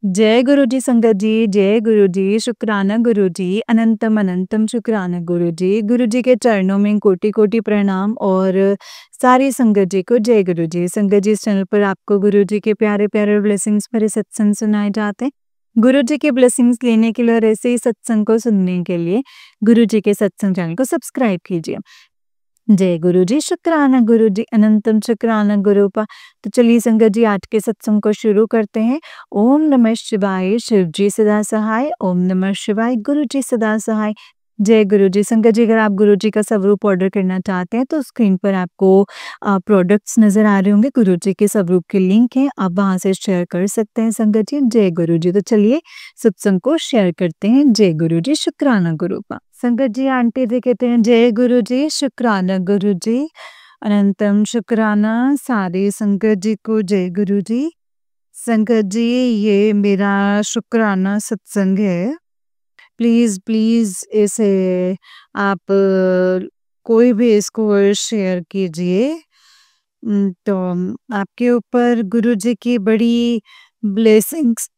जय गुरु जी संगत जी, जय गुरु जी, शुक्राना गुरु जी, अनंतम अनंतम शुक्राना गुरु जी। गुरु जी के चरणों में कोटि-कोटि प्रणाम और सारी संगत जी को जय गुरु जी। संगत जी, इस चैनल पर आपको गुरु जी के प्यारे-प्यारे ब्लेसिंग्स भरे सत्संग सुनाए जाते हैं। गुरु जी के ब्लेसिंग्स लेने के लिए और ऐसे ही सत्संग को सुनने के लिए गुरु जी के सत्संग चैनल को सब्सक्राइब कीजिए। जय गुरु जी, शुक्राना गुरु जी, अनंतम शुक्राना गुरुपा। तो चलिए संगत जी, आज के सत्संग को शुरू करते हैं। ओम नमः शिवाय, शिव जी सदा सहाय। ओम नमः शिवाय, गुरु जी सदा सहाय। जय गुरु जी। संगत जी, अगर आप गुरु जी का स्वरूप ऑर्डर करना चाहते हैं तो स्क्रीन पर आपको प्रोडक्ट्स नजर आ रहे होंगे। गुरु जी के स्वरूप के लिंक हैं, आप वहां से शेयर कर सकते हैं। संगत जी, जय गुरु जी। तो चलिए सत्संग को शेयर करते हैं। जय गुरु जी, शुक्राना गुरुपा। संगत जी, आंटी जी कहते हैं जय गुरु जी, शुक्राना गुरु जी, अनंतम शुक्राना। सारी संगत जी को जय गुरु जी। संगत जी, ये मेरा शुक्राना सत्संग है। प्लीज प्लीज इसे आप कोई भी इसको शेयर कीजिए। तो आपके ऊपर गुरु जी की बड़ी ब्लेसिंग्स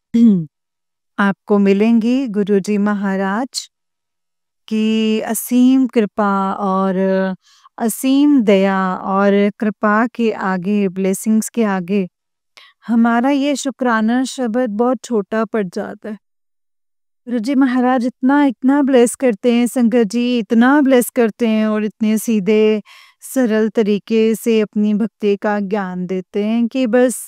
आपको मिलेंगी। गुरु जी महाराज की असीम कृपा और असीम दया और कृपा के आगे, ब्लेसिंग्स के आगे हमारा ये शुक्राना शब्द बहुत छोटा पड़ जाता है। गुरु जी महाराज इतना इतना ब्लेस करते हैं संगत जी, इतना ब्लेस करते हैं और इतने सीधे सरल तरीके से अपनी भक्ति का ज्ञान देते हैं कि बस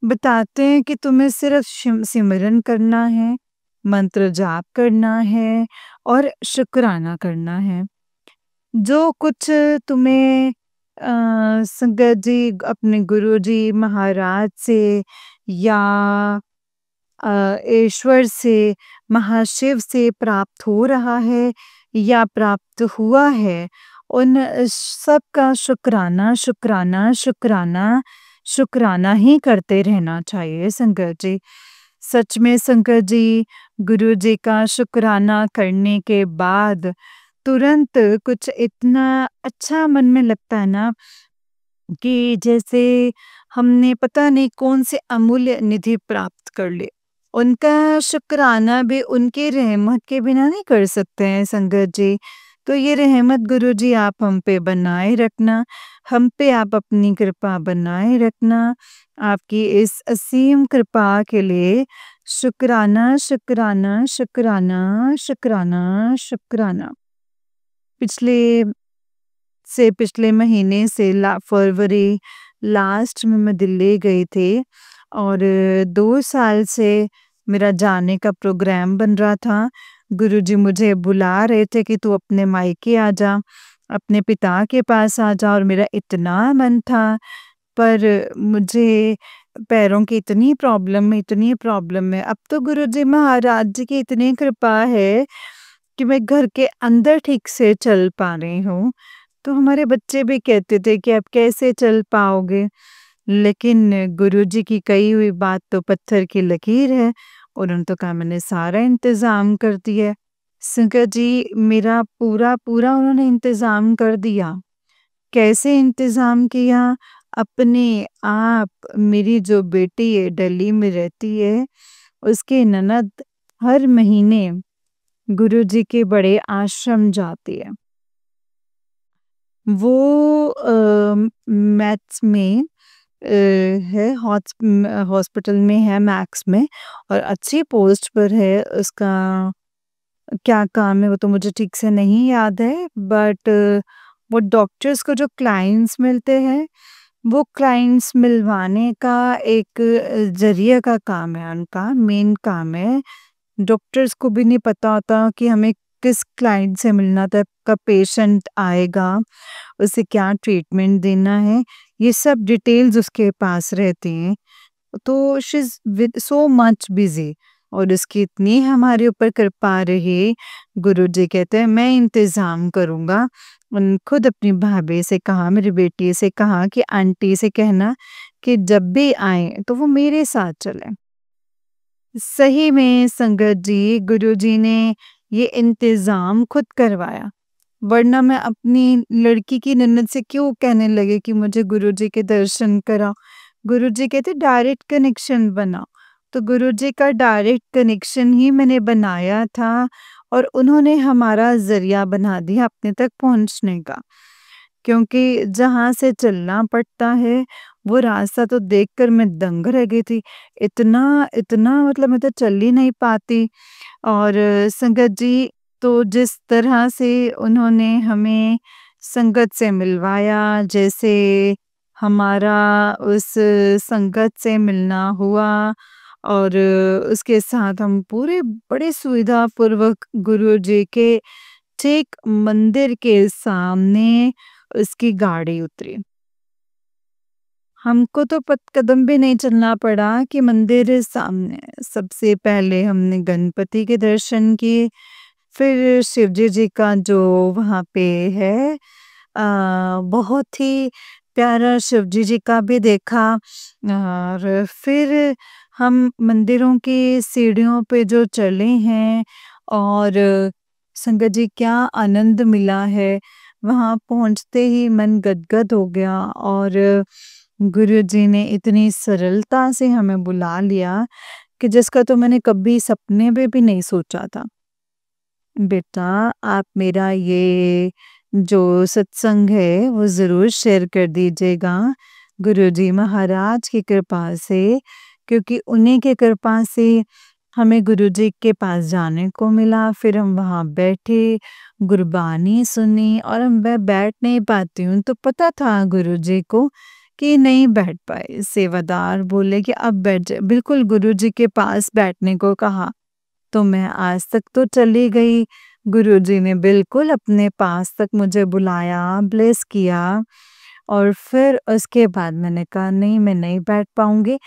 बताते हैं कि तुम्हें सिर्फ सिमरन करना है, मंत्र जाप करना है और शुक्राना करना है। जो कुछ तुम्हें संगत जी अपने गुरु जी महाराज से या ईश्वर से, महाशिव से प्राप्त हो रहा है या प्राप्त हुआ है, उन सब का शुक्राना शुक्राना शुक्राना शुक्राना ही करते रहना चाहिए संगत जी। सच में संगत जी, गुरु जी का शुक्राना करने के बाद तुरंत कुछ इतना अच्छा मन में लगता है ना कि जैसे हमने पता नहीं कौन से अमूल्य निधि प्राप्त कर ली। उनका शुक्राना भी उनके रहमत के बिना नहीं कर सकते हैं संगत जी। तो ये रहमत गुरु जी आप हम पे बनाए रखना, हम पे आप अपनी कृपा बनाए रखना। आपकी इस असीम कृपा के लिए शुक्राना शुक्राना शुक्राना शुक्राना शुक्राना। पिछले महीने से फरवरी लास्ट में मैं दिल्ली गई थी और 2 साल से मेरा जाने का प्रोग्राम बन रहा था। गुरुजी मुझे बुला रहे थे कि तू अपने मायके आ जा, अपने पिता के पास आ जा, और मेरा इतना मन था, पर मुझे पैरों की इतनी प्रॉब्लम है। अब तो गुरुजी महाराज जी की इतनी कृपा है कि मैं घर के अंदर ठीक से चल पा रही हूँ। तो हमारे बच्चे भी कहते थे कि आप कैसे चल पाओगे? लेकिन गुरुजी की कही हुई बात तो पत्थर की लकीर है, और उन्होंने तो कहा मैंने सारा इंतज़ाम कर दिया है। संगत जी, मेरा पूरा उन्होंने इंतज़ाम कर दिया। कैसे इंतज़ाम किया? अपने आप मेरी जो बेटी है दिल्ली में रहती है, उसकी ननद हर महीने गुरुजी के बड़े आश्रम जाती है। वो मैथ्स में है, हॉस्पिटल में है मैक्स में, और अच्छी पोस्ट पर है। उसका क्या काम है वो तो मुझे ठीक से नहीं याद है, बट वो डॉक्टर्स को जो क्लाइंट्स मिलते हैं, वो क्लाइंट्स मिलवाने का एक जरिए का काम है, उनका मेन काम है। डॉक्टर्स को भी नहीं पता होता कि हमें किस क्लाइंट से मिलना था, कब पेशेंट आएगा, उसे क्या ट्रीटमेंट देना है, ये सब डिटेल्स उसके पास रहती हैं। तो she is with so much busy, और उसकी इतनी हमारे ऊपर कृपा रही। गुरुजी कहते हैं मैं इंतज़ाम करूँगा। खुद अपनी भाभी से कहा, मेरी बेटी से कहा कि आंटी से कहना कि जब भी आएँ तो वो मेरे साथ चलें। सही में संगत जी, गुरुजी ने ये इंतज़ाम खुद करवाया, वरना मैं अपनी लड़की की ननद से क्यों कहने लगे कि मुझे गुरुजी के दर्शन कराओ। गुरुजी कहते डायरेक्ट कनेक्शन बनाओ, तो गुरुजी का डायरेक्ट कनेक्शन ही मैंने बनाया था और उन्होंने हमारा ज़रिया बना दिया अपने तक पहुँचने का। क्योंकि जहाँ से चलना पड़ता है, वो रास्ता तो देखकर मैं दंग रह गई थी। इतना इतना मतलब मैं तो चल ही नहीं पाती। और संगत जी, तो जिस तरह से उन्होंने हमें संगत से मिलवाया, जैसे हमारा उस संगत से मिलना हुआ और उसके साथ हम पूरे बड़े सुविधापूर्वक गुरुजी के ठीक मंदिर के सामने उसकी गाड़ी उतरी। हमको तो पत कदम भी नहीं चलना पड़ा कि मंदिर सामने। सबसे पहले हमने गणपति के दर्शन किए, फिर शिवजी जी का जो वहाँ पे है बहुत ही प्यारा शिवजी जी का भी देखा। और फिर हम मंदिरों की सीढ़ियों पे जो चले हैं और संगत जी क्या आनंद मिला है। वहाँ पहुँचते ही मन गदगद हो गया और गुरुजी ने इतनी सरलता से हमें बुला लिया कि जिसका तो मैंने कभी सपने में भी नहीं सोचा था। बेटा, आप मेरा ये जो सत्संग है वो ज़रूर शेयर कर दीजिएगा गुरुजी महाराज की कृपा से, क्योंकि उन्हीं की कृपा से हमें गुरुजी के पास जाने को मिला। फिर हम वहाँ बैठे, गुरबानी सुनी और मैं बैठ नहीं पाती हूँ, तो पता था गुरुजी को कि नहीं बैठ पाए। सेवादार बोले कि अब बैठ जाए, बिल्कुल गुरुजी के पास बैठने को कहा। तो मैं आज तक तो चली गई, गुरुजी ने बिल्कुल अपने पास तक मुझे बुलाया, ब्लेस किया और फिर उसके बाद मैंने कहा नहीं, मैं नहीं बैठ पाऊँगी।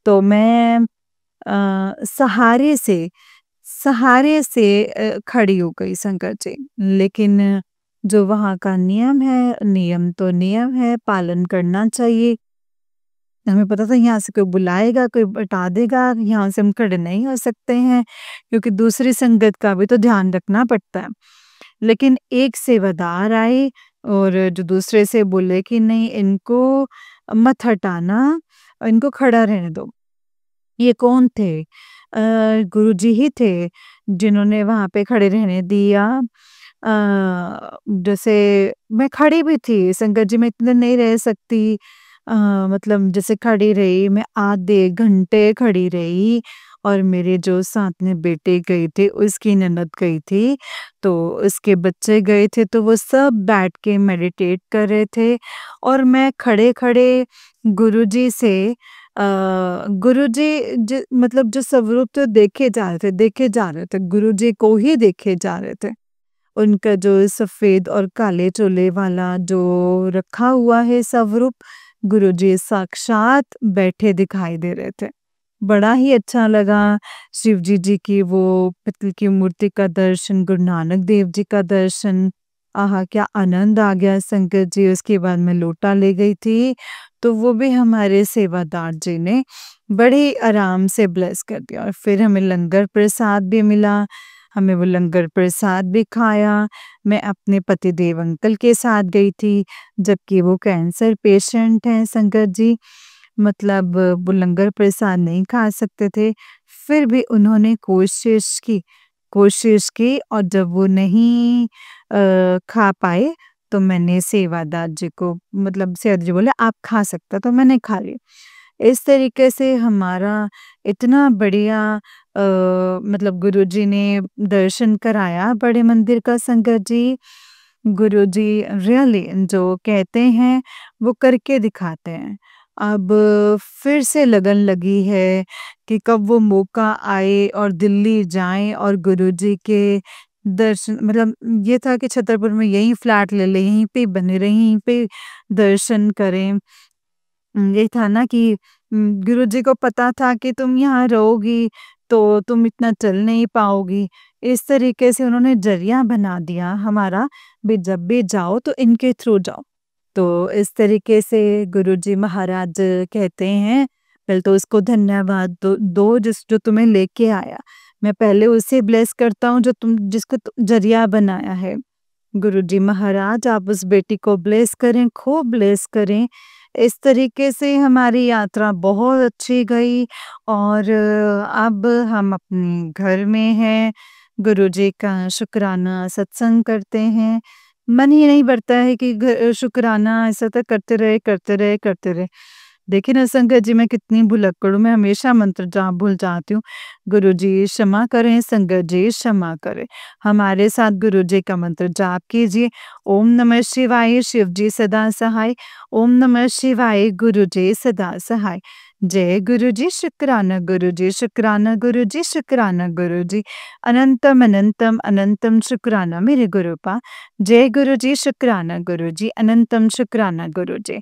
तो मैं सहारे से खड़ी हो गई संगत जी। लेकिन जो वहाँ का नियम है, नियम तो नियम है, पालन करना चाहिए। हमें पता था यहाँ से कोई बुलाएगा, कोई बता देगा, यहाँ से हम खड़े नहीं हो सकते हैं, क्योंकि दूसरी संगत का भी तो ध्यान रखना पड़ता है। लेकिन एक सेवादार आए और जो दूसरे से बोले कि नहीं, इनको मत हटाना, इनको खड़ा रहने दो। ये कौन थे? गुरुजी ही थे जिन्होंने वहाँ पे खड़े रहने दिया। जैसे मैं खड़ी भी थी, संगत जी मैं इतने नहीं रह सकती। मतलब जैसे खड़ी रही, मैं आधे घंटे खड़ी रही और मेरे जो साथ में बेटे गए थे, उसकी ननद गई थी, तो उसके बच्चे गए थे, तो वो सब बैठ के मेडिटेट कर रहे थे और मैं खड़े-खड़े गुरुजी से गुरुजी मतलब जो स्वरूप तो देखे जा रहे थे, गुरुजी को ही देखे जा रहे थे। उनका जो सफ़ेद और काले चोले वाला जो रखा हुआ है स्वरूप, गुरुजी साक्षात बैठे दिखाई दे रहे थे। बड़ा ही अच्छा लगा शिवजी जी की वो पित्तल की मूर्ति का दर्शन, गुरु नानक देव जी का दर्शन। आहा! क्या आनंद आ गया संगत जी। उसके बाद मैं लोटा ले गई थी, तो वो भी हमारे सेवादार जी ने बड़े आराम से ब्लेस कर दिया और फिर हमें लंगर प्रसाद भी मिला। हमें वो लंगर प्रसाद भी खाया। मैं अपने पतिदेव अंकल के साथ गई थी, जबकि वो कैंसर पेशेंट हैं संगत जी। मतलब वो लंगर प्रसाद नहीं खा सकते थे, फिर भी उन्होंने कोशिश की और जब वो नहीं खा पाए, तो मैंने सेवादार जी को मतलब सेवादार जी बोले आप खा सकते हो, तो मैंने खा लिया। इस तरीके से हमारा इतना बढ़िया मतलब गुरुजी ने दर्शन कराया बड़े मंदिर का संगत जी। गुरुजी रियली जो कहते हैं वो करके दिखाते हैं। अब फिर से लगन लगी है कि कब वो मौका आए और दिल्ली जाएँ और गुरुजी के दर्शन, मतलब ये था कि छतरपुर में यहीं फ्लैट ले लें, यहीं पे बने रहें, यहीं पे दर्शन करें। ये था ना कि गुरुजी को पता था कि तुम यहाँ रहोगी तो तुम इतना चल नहीं पाओगी। इस तरीके से उन्होंने ज़रिया बना दिया हमारा, भी जब भी जाओ तो इनके थ्रू जाओ। तो इस तरीके से गुरुजी महाराज कहते हैं, पहले तो उसको धन्यवाद दो जो तुम्हें लेके आया। मैं पहले उसे ब्लेस करता हूँ जो जिसको ज़रिया बनाया है। गुरुजी महाराज आप उस बेटी को ब्लेस करें, खूब ब्लेस करें इस तरीके से हमारी यात्रा बहुत अच्छी गई और अब हम अपने घर में हैं, गुरुजी का शुक्राना सत्संग करते हैं। मन ही नहीं भरता है कि शुक्राना ऐसा तो करते रहे, करते रहे, करते रहे। देखिए ना संगत जी, मैं कितनी भुलक्कड़ हूँ, मैं हमेशा मंत्र जाप भूल जाती हूँ। गुरुजी क्षमा करें, संगत जी क्षमा करें। हमारे साथ गुरुजी का मंत्र जाप कीजिए। ओम नमः शिवाय, शिव जी सदा सहाय। ओम नमः शिवाय, गुरुजी सदा सहाय। जय गुरुजी, शुक्राना गुरुजी, शुक्राना गुरुजी, शुक्राना गुरुजी। अनंतम अनंतम अनंतम शुक्राना मेरे गुरुपा। जय गुरुजी, शुक्राना गुरुजी, अनंतम शुक्राना गुरुजी।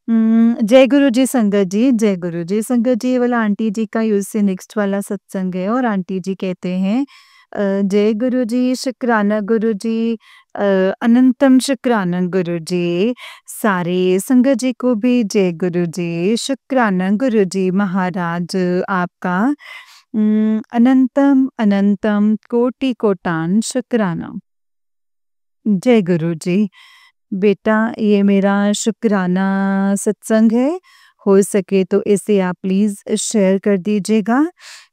जय गुरु जी संगत जी, जय गुरु जी संगत जी। ये वाला आंटी जी का यूज से नेक्स्ट वाला सत्संग है और आंटी जी कहते हैं जय गुरु जी, शुक्राना गुरु जी, अनंतम शुक्राना गुरु जी। सारे संगत जी को भी जय गुरु जी, शुक्राना गुरु जी महाराज आपका। अनंतम अनंतम कोटि कोटान शुक्राना। जय गुरु जी। बेटा ये मेरा शुक्राना सत्संग है, हो सके तो इसे आप प्लीज़ शेयर कर दीजिएगा।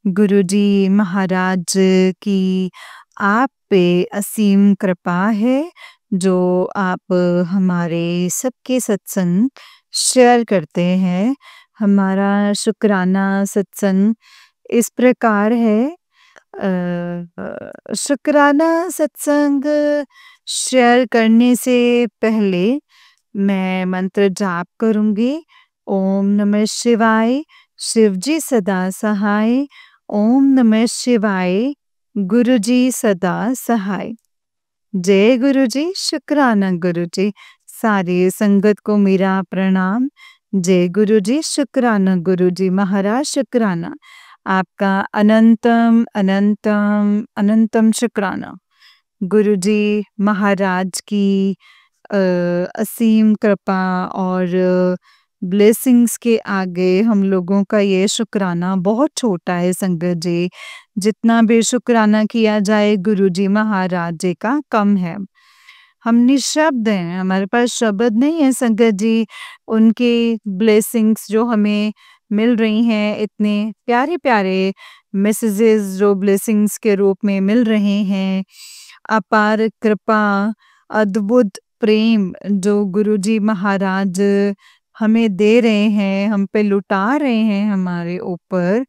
गुरुजी महाराज की आप पे असीम कृपा है, जो आप हमारे सबके सत्संग शेयर करते हैं। हमारा शुक्राना सत्संग इस प्रकार है, शुक्राना सत्संग शेयर करने से पहले मैं मंत्र जाप करूँगी। ओम नमः शिवाय, शिवजी सदा सहाय। ओम नमः शिवाय, गुरुजी सदा सहाय। जय गुरुजी, शुक्राना गुरुजी। सारी संगत को मेरा प्रणाम। जय गुरुजी, शुक्राना गुरुजी महाराज, शुक्राना। आपका अनंतम अनंतम अनंतम शुक्राना। गुरुजी महाराज की असीम कृपा और ब्लेसिंग्स के आगे हम लोगों का ये शुक्राना बहुत छोटा है संगत जी। जितना भी शुक्राना किया जाए गुरुजी महाराज जी का कम है। हम निशब्द हैं, हमारे पास शब्द नहीं है संगत जी। उनके ब्लेसिंग्स जो हमें मिल रही हैं, इतने प्यारे प्यारे मैसेजेस जो ब्लेसिंग्स के रूप में मिल रहे हैं, अपार कृपा, अद्भुत प्रेम जो गुरुजी महाराज हमें दे रहे हैं, हम पे लुटा रहे हैं हमारे ऊपर,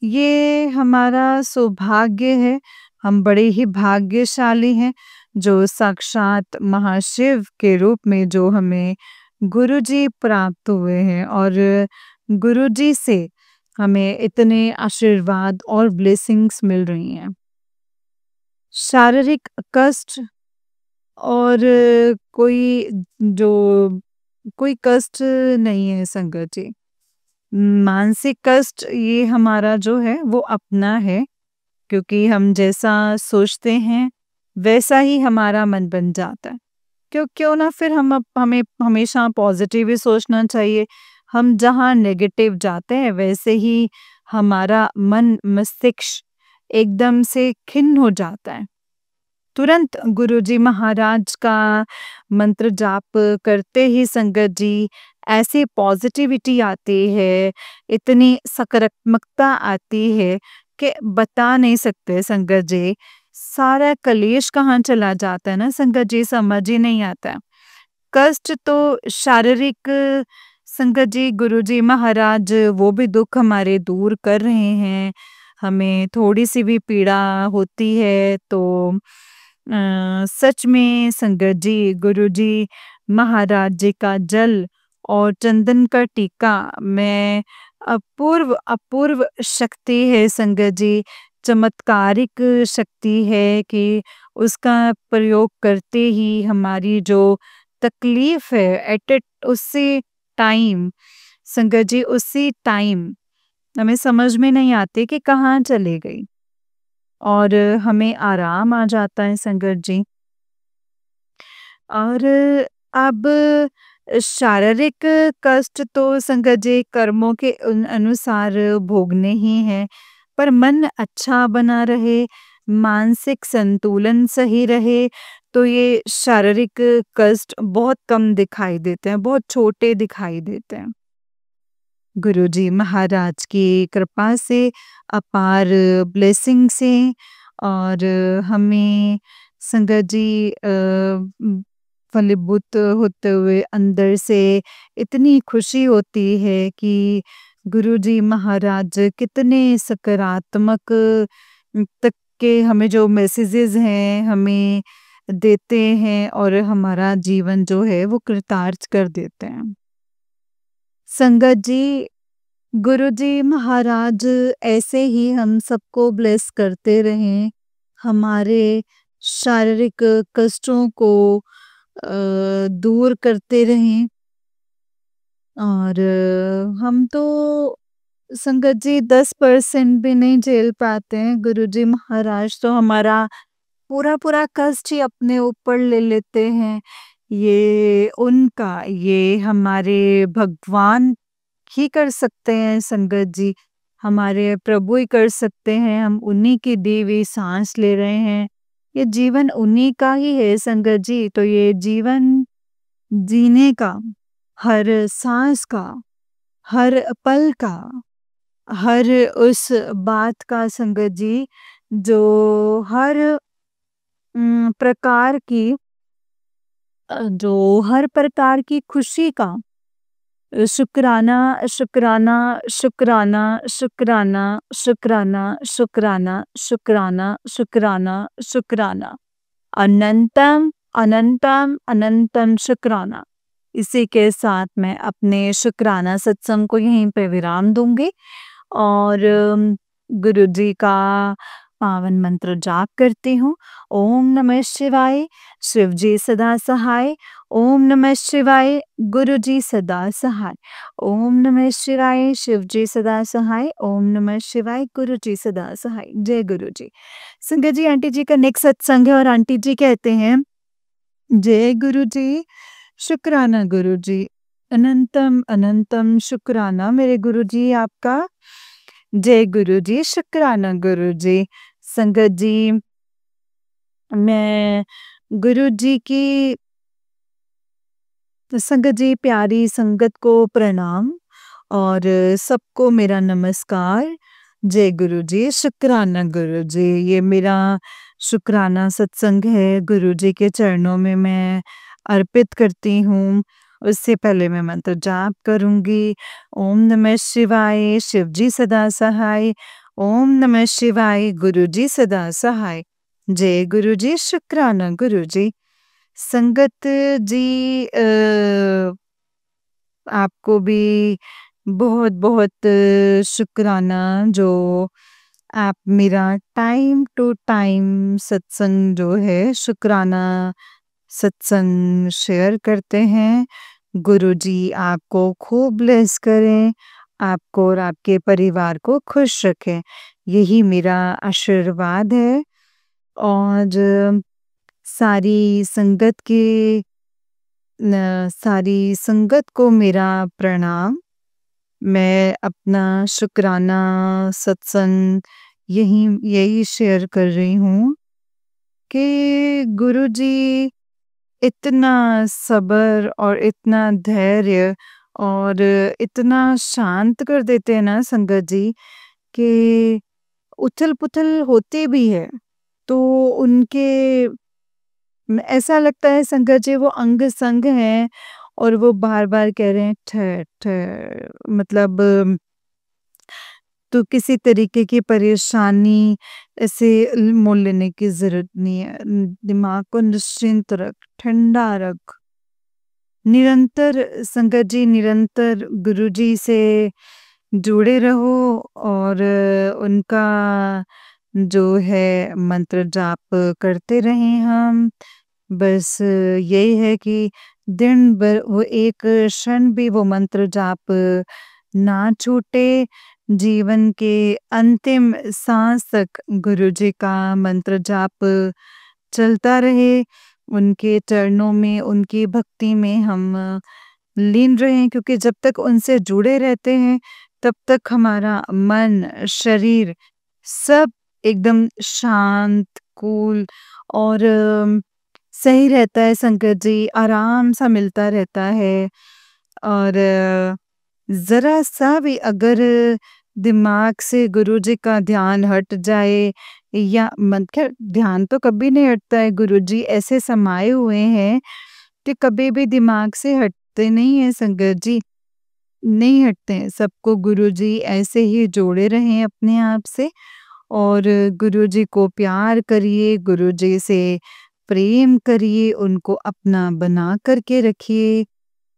ये हमारा सौभाग्य है। हम बड़े ही भाग्यशाली हैं जो साक्षात महाशिव के रूप में जो हमें गुरुजी प्राप्त हुए हैं और गुरुजी से हमें इतने आशीर्वाद और ब्लेसिंग्स मिल रही हैं। शारीरिक कष्ट और कोई जो कोई कष्ट नहीं है संगत जी। मानसिक कष्ट ये हमारा जो है वो अपना है, क्योंकि हम जैसा सोचते हैं वैसा ही हमारा मन बन जाता है। क्यों ना फिर हमें हमेशा पॉजिटिव ही सोचना चाहिए। हम जहाँ नेगेटिव जाते हैं वैसे ही हमारा मन मस्तिष्क एकदम से खिन्न हो जाता है। तुरंत गुरुजी महाराज का मंत्र जाप करते ही संगत जी ऐसी पॉजिटिविटी आती है, इतनी सकारात्मकता आती है कि बता नहीं सकते संगत जी। सारा कलेश कहाँ चला जाता है ना संगत जी, समझ ही नहीं आता। कष्ट तो शारीरिक संगत जी गुरुजी महाराज वो भी दुख हमारे दूर कर रहे हैं। हमें थोड़ी सी भी पीड़ा होती है तो सच में संगत जी गुरुजी महाराज जी का जल और चंदन का टीका में अपूर्व अपूर्व शक्ति है संगत जी। चमत्कारिक शक्ति है कि उसका प्रयोग करते ही हमारी जो तकलीफ है एट उसी टाइम संगत जी, उसी टाइम हमें समझ में नहीं आती कि कहाँ चले गई और हमें आराम आ जाता है संगत जी। और अब शारीरिक कष्ट तो संगत जी कर्मों के अनुसार भोगने ही हैं, पर मन अच्छा बना रहे, मानसिक संतुलन सही रहे तो ये शारीरिक कष्ट बहुत कम दिखाई देते हैं, बहुत छोटे दिखाई देते हैं। गुरुजी महाराज की कृपा से, अपार ब्लेसिंग से और हमें संगत जी फलीभूत होते हुए अंदर से इतनी खुशी होती है कि गुरुजी महाराज कितने सकारात्मक तक के हमें जो मैसेजेस हैं हमें देते हैं और हमारा जीवन जो है वो कृतार्थ कर देते हैं। संगत जी, गुरुजी महाराज ऐसे ही हम सबको ब्लेस करते रहें, हमारे शारीरिक कष्टों को दूर करते रहें और हम तो संगत जी 10% भी नहीं झेल पाते हैं, गुरुजी महाराज तो हमारा पूरा पूरा कष्ट ही अपने ऊपर ले लेते हैं। ये उनका, ये हमारे भगवान ही कर सकते हैं संगत जी, हमारे प्रभु ही कर सकते हैं, हम उन्हीं की दी हुई सांस ले रहे हैं, ये जीवन उन्हीं का ही है संगत जी। तो ये जीवन जीने का, हर सांस का, हर पल का, हर उस बात का संगत जी जो हर प्रकार की जो हर प्रकार की खुशी का शुक्राना, शुक्राना, शुक्राना, शुक्राना, शुक्राना, शुक्राना, शुक्राना, शुक्राना, शुक्राना, अनंतम अनंतम अनंतम शुक्राना। इसी के साथ मैं अपने शुक्राना सत्संग को यहीं पे विराम दूंगी और गुरु जी का पावन मंत्र जाप करती हूँ। ओम नमः शिवाय, शिव जी सदा सहाय। ओम नमः शिवाय, गुरु जी सदा सहाय। ओम नमः शिवाय, शिव जी सदा सहाय। ओम नमः शिवाय, गुरु जी सदा सहाय। जय गुरु जी। संगत जी, आंटी जी का नेक्स्ट सत्संग है और आंटी जी कहते हैं, जय गुरु जी, शुक्राना गुरु जी, अनंतम अनंतम शुक्राना मेरे गुरु जी आपका। जय गुरु जी, शुक्राना गुरु जी। संगत जी, मैं गुरु जी की संगत जी, प्यारी संगत को प्रणाम और सबको मेरा नमस्कार। जय गुरु जी, शुक्राना गुरु जी। ये मेरा शुक्राना सत्संग है, गुरु जी के चरणों में मैं अर्पित करती हूँ। उससे पहले मैं मंत्र जाप करूँगी। ओम नमः शिवाय, शिव जी सदा सहाय। ओम नमः शिवाय, गुरु जी सदा सहाय। जय गुरु जी, शुक्राना गुरु जी। संगत जी, आपको भी बहुत बहुत शुक्राना जो आप मेरा टाइम टू टाइम सत्संग जो है शुक्राना सत्संग शेयर करते हैं। गुरुजी आपको खूब ब्लेस करें, आपको और आपके परिवार को खुश रखें, यही मेरा आशीर्वाद है। और सारी संगत के सारी संगत को मेरा प्रणाम। मैं अपना शुक्राना सत्संग यही शेयर कर रही हूँ कि गुरुजी इतना सब्र और इतना धैर्य और इतना शांत कर देते हैं ना संगत जी कि उथल-पुथल होती भी है तो उनके ऐसा लगता है संगत जी वो अंग-संग हैं और वो बार-बार कह रहे हैं ठहर, ठहर, मतलब तो किसी तरीके की परेशानी ऐसे मोल लेने की ज़रूरत नहीं है। दिमाग को निश्चिंत रख, ठंडा रख। निरंतर संगत जी, निरंतर गुरुजी से जुड़े रहो और उनका जो है मंत्र जाप करते रहें हम। बस यही है कि दिन भर वो एक क्षण भी वो मंत्र जाप ना छूटे, जीवन के अंतिम सांस तक गुरुजी का मंत्र जाप चलता रहे। उनके चरणों में, उनकी भक्ति में हम लीन रहें क्योंकि जब तक उनसे जुड़े रहते हैं तब तक हमारा मन, शरीर सब एकदम शांत, कूल और सही रहता है संगत जी, आराम सा मिलता रहता है। और ज़रा सा भी अगर दिमाग से गुरुजी का ध्यान हट जाए, या मतलब ध्यान तो कभी नहीं हटता है, गुरुजी ऐसे समाये हुए हैं कि कभी भी दिमाग से हटते नहीं है संगत जी, नहीं हटते हैं। सबको गुरुजी ऐसे ही जोड़े रहें अपने आप से, और गुरुजी को प्यार करिए, गुरुजी से प्रेम करिए, उनको अपना बना कर के रखिए।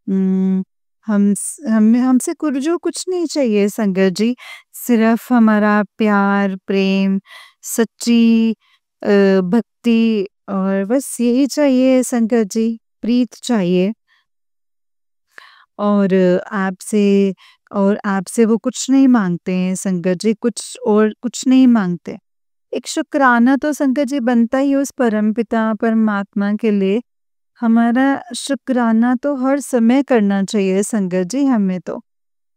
उम, हमें हमसे गुरुजो कुछ नहीं चाहिए संगत जी, सिर्फ़ हमारा प्यार, प्रेम, सच्ची भक्ति, और बस यही चाहिए संगत जी, प्रीत चाहिए। और आपसे और आपसे वो कुछ नहीं माँगते हैं संगत जी, कुछ और कुछ नहीं माँगते। एक शुक्राना तो संगत जी बनता ही है उस परमपिता परमात्मा के लिए। हमारा शुक्राना तो हर समय करना चाहिए संगत जी हमें तो।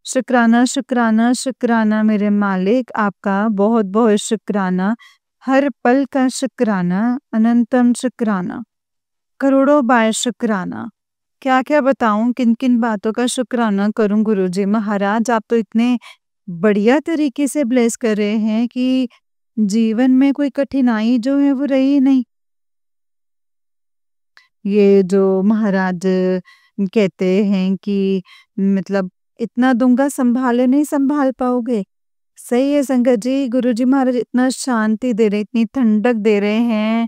शुक्राना, शुक्राना, शुक्राना मेरे मालिक, आपका बहुत-बहुत शुक्राना। हर पल का शुक्राना, अनंतम शुक्राना, करोड़ों बार शुक्राना। क्या-क्या बताऊँ, किन-किन बातों का शुक्राना करूँ गुरुजी महाराज, आप तो इतने बढ़िया तरीके से ब्लेस कर रहे हैं कि जीवन में कोई कठिनाई जो है वो रही ही नहीं। ये जो महाराज कहते हैं कि मतलब इतना दूँगा सँभाले नहीं सँभाल पाओगे। सही है संगत जी, गुरुजी महाराज इतना शांति दे रहे, इतनी ठंडक दे रहे हैं,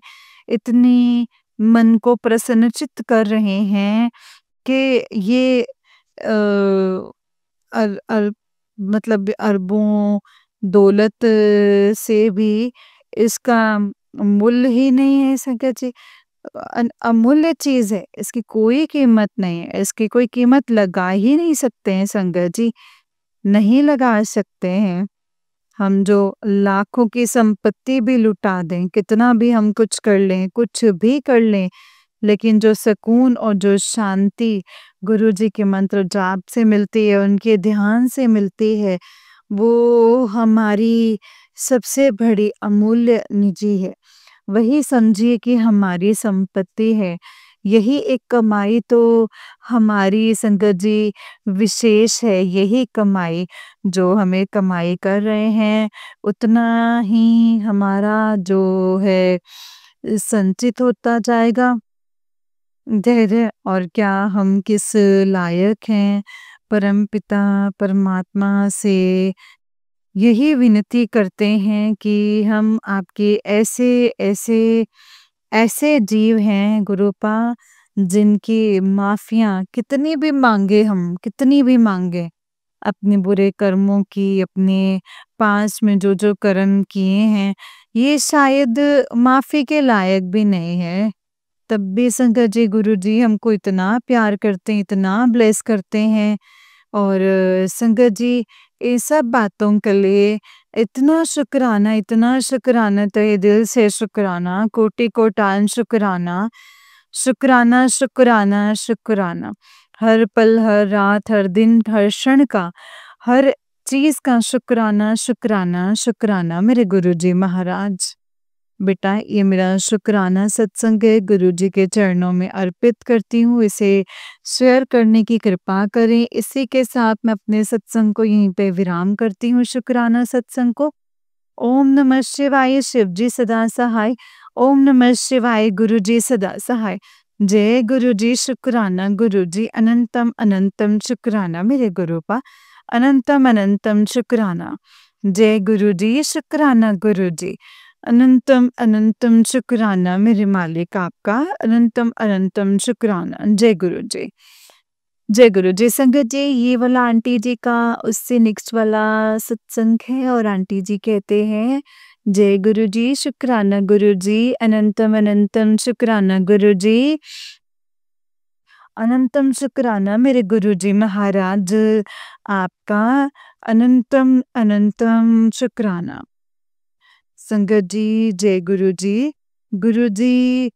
इतनी मन को प्रसन्नचित्त कर रहे हैं कि ये अर अर मतलब अरबों दौलत से भी इसका मूल्य ही नहीं है संगत जी। अमूल्य चीज़ है, इसकी कोई कीमत नहीं है, इसकी कोई कीमत लगा ही नहीं सकते हैं संगत जी, नहीं लगा सकते हैं। हम जो लाखों की संपत्ति भी लुटा दें, कितना भी हम कुछ कर लें, कुछ भी कर लें, लेकिन जो सुकून और जो शांति गुरुजी के मंत्र जाप से मिलती है, उनके ध्यान से मिलती है, वो हमारी सबसे बड़ी अमूल्य निधि है। वही समझिए कि हमारी संपत्ति है। यही एक कमाई तो हमारी संगत जी विशेष है, यही कमाई जो हमें कमाई कर रहे हैं, उतना ही हमारा जो है संचित होता जाएगा। धैर्य, और क्या हम किस लायक हैं, परमपिता परमात्मा से यही विनती करते हैं कि हम आपके ऐसे ऐसे ऐसे जीव हैं गुरुपा, जिनकी माफियाँ कितनी भी मांगे, हम कितनी भी मांगे अपने बुरे कर्मों की, अपने पास में जो जो कर्म किए हैं, ये शायद माफी के लायक भी नहीं है। तब भी शंकर जी गुरु जी हमको इतना प्यार करते हैं, इतना ब्लेस करते हैं। और संगत जी ये सब बातों के लिए इतना शुक्राना, तहे दिल से शुक्राना, कोटि कोटान शुक्राना, शुक्राना, शुक्राना, शुक्राना। हर पल, हर रात, हर दिन, हर क्षण का, हर चीज़ का शुक्राना, शुक्राना, शुक्राना मेरे गुरुजी महाराज। बेटा ये मेरा शुक्राना सत्संग है, गुरुजी के चरणों में अर्पित करती हूँ, इसे शेयर करने की कृपा करें। इसी के साथ मैं अपने सत्संग को यहीं पे विराम करती हूँ, शुक्राना सत्संग को। ओम नमः शिवाय, शिव जी सदा सहाय। ओम नमः शिवाय, गुरु जी सदा सहाय। जय गुरु जी, शुक्राना गुरु जी, अनंतम अनंतम शुक्राना मेरे गुरुपा, अनंतम अनंतम शुक्राना। जय गुरु जी, शुक्राना गुरु जी, अनंतम अनंतम शुक्राना मेरे मालिक आपका, अनंतम अनंतम शुक्राना। जय गुरु जी। जय गुरु जी। संगत जी ये वाला आंटी जी का उससे नेक्स्ट वाला सत्संग है, और आंटी जी कहते हैं जय गुरु जी, शुक्राना गुरु जी, अनंतम अनंतम शुक्राना गुरु जी, अनंतम शुक्राना मेरे गुरु जी महाराज आपका, अनंतम अनंतम शुक्राना। संगत जी जय गुरु जी। गुरु जी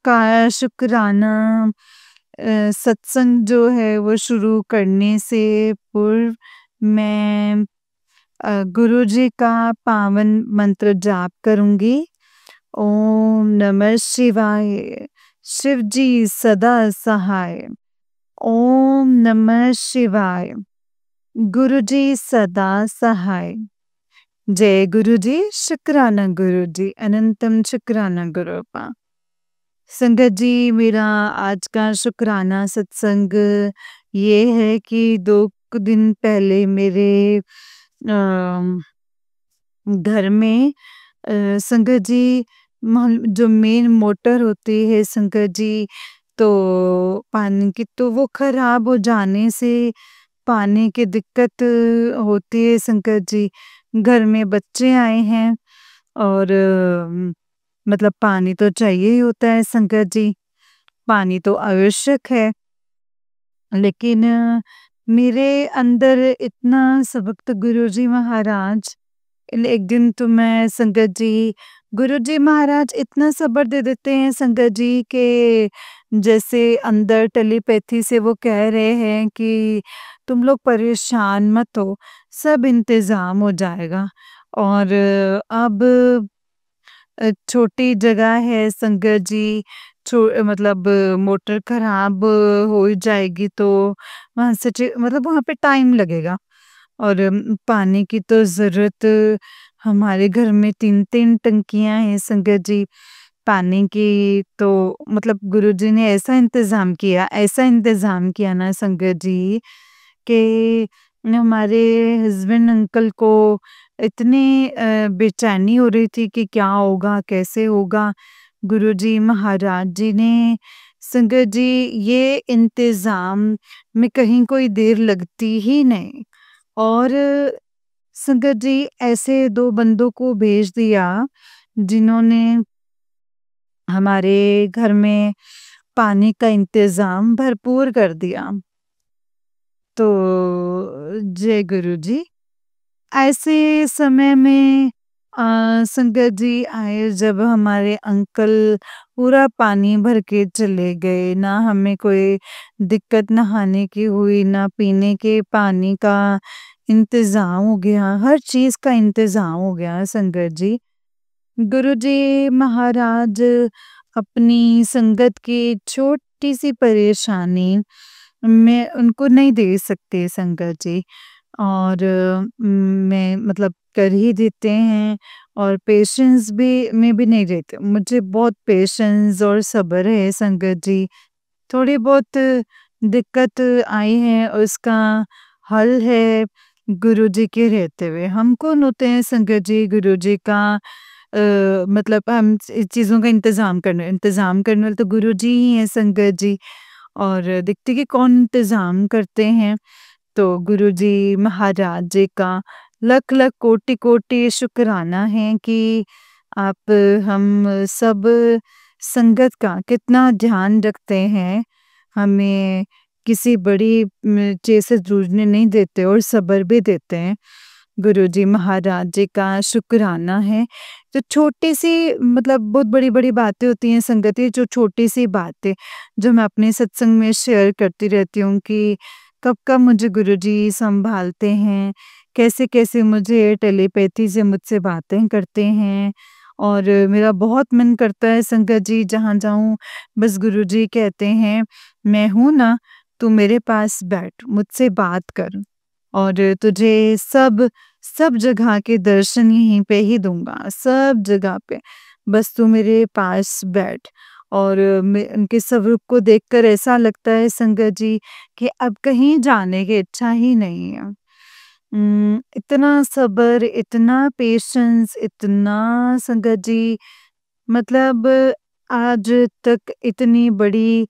का शुक्राना सत्संग जो है वो शुरू करने से पूर्व मैं गुरु जी का पावन मंत्र जाप करूंगी, ओम नमः शिवाय। शिव जी सदा सहाय। ओम नमः शिवाय। गुरु जी सदा सहाय। जय गुरु जी, शुक्राना गुरु जी, अनंतम शुक्राना गुरुपा। संगत जी, मेरा आज का शुक्राना सत्संग ये है कि 2 दिन पहले मेरे घर में संगत जी, जो मेन मोटर होती है संगत जी, तो पानी की, तो वो खराब हो जाने से पानी की दिक्कत होती है संगत जी। घर में बच्चे आए हैं और मतलब पानी तो चाहिए ही होता है संगत जी, पानी तो आवश्यक है। लेकिन मेरे अंदर इतना सबक गुरुजी महाराज, एक दिन तो मैं संगत जी, गुरुजी महाराज इतना सब्र दे देते हैं संगत जी के, जैसे अंदर टेलीपैथी से वो कह रहे हैं कि तुम लोग परेशान मत हो, सब इंतजाम हो जाएगा। और अब छोटी जगह है संगत जी, मतलब मोटर खराब हो जाएगी तो वहाँ से मतलब वहाँ पे टाइम लगेगा। और पानी की तो ज़रूरत, हमारे घर में 3-3 टंकियाँ हैं संगत जी पानी की, तो मतलब गुरुजी ने ऐसा इंतज़ाम किया ना संगत जी कि हमारे हस्बैंड अंकल को इतनी बेचैनी हो रही थी कि क्या होगा, कैसे होगा। गुरुजी महाराज जी ने संगत जी ये इंतज़ाम में कहीं कोई देर लगती ही नहीं। और संगत जी ऐसे 2 बंदों को भेज दिया जिन्होंने हमारे घर में पानी का इंतज़ाम भरपूर कर दिया। तो जय गुरु जी। ऐसे समय में संगत जी आए जब हमारे अंकल पूरा पानी भर के चले गए, ना हमें कोई दिक्कत नहाने की हुई, ना पीने के पानी का इंतज़ाम हो गया, हर चीज़ का इंतज़ाम हो गया संगत जी। गुरुजी महाराज अपनी संगत की छोटी-सी परेशानी में उनको नहीं दे सकते संगत जी, और मैं मतलब कर ही देते हैं, और पेशेंस भी में भी नहीं रहते। मुझे बहुत पेशेंस और सब्र है संगत जी। थोड़ी बहुत दिक्कत आई है, उसका हल है गुरुजी के रहते हुए। हम कौन होते हैं संगत जी गुरुजी का मतलब हम चीज़ों का इंतज़ाम करने वाले तो गुरुजी ही हैं संगत जी। और देखते कि कौन इंतज़ाम करते हैं, तो गुरुजी महाराज जी का लख लख कोटि कोटि शुक्राना है कि आप हम सब संगत का कितना ध्यान रखते हैं, हमें किसी बड़ी चीज़ से जूझने नहीं देते और सब्र भी देते हैं। गुरुजी महाराज जी का शुक्राना है। जो छोटी-सी, मतलब बहुत बड़ी-बड़ी बातें होती हैं संगत, ये जो छोटी-सी बातें जो मैं अपने सत्संग में शेयर करती रहती हूँ कि कब-कब मुझे गुरुजी सँभालते हैं, कैसे-कैसे मुझे टेलीपैथी से मुझसे बातें करते हैं। और मेरा बहुत मन करता है संगत जी, जहाँ जाऊँ बस गुरुजी कहते हैं, "मैं हूँ ना, तू मेरे पास बैठ, मुझसे बात कर, और तुझे सब जगह के दर्शन यहीं पे ही दूँगा, सब जगह पे। बस तू मेरे पास बैठ।" और मैं उनके स्वरूप को देखकर ऐसा लगता है संगत जी कि अब कहीं जाने की इच्छा ही नहीं है। इतना सब्र, इतना पेशेंस, इतना संगत जी, मतलब आज तक इतनी बड़ी